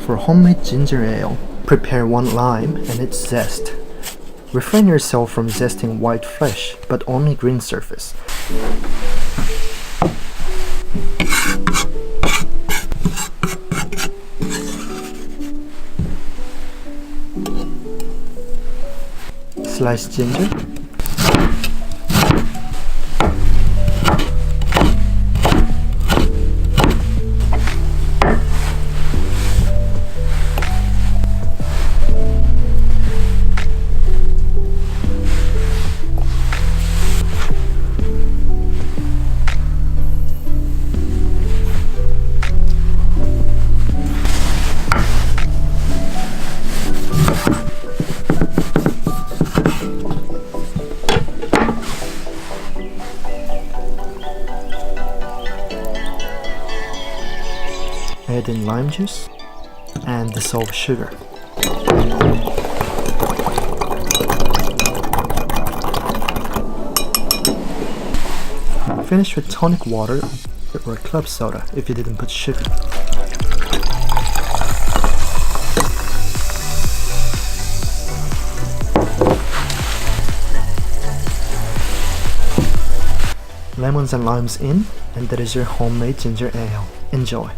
For homemade ginger ale, prepare 1 lime and its zest. Refrain yourself from zesting white flesh, but only green surface. Sliced ginger, add in lime juice and dissolve sugar. Finish with tonic water or club soda if you didn't put sugar. Lemons and limes in, and that is your homemade ginger ale. Enjoy!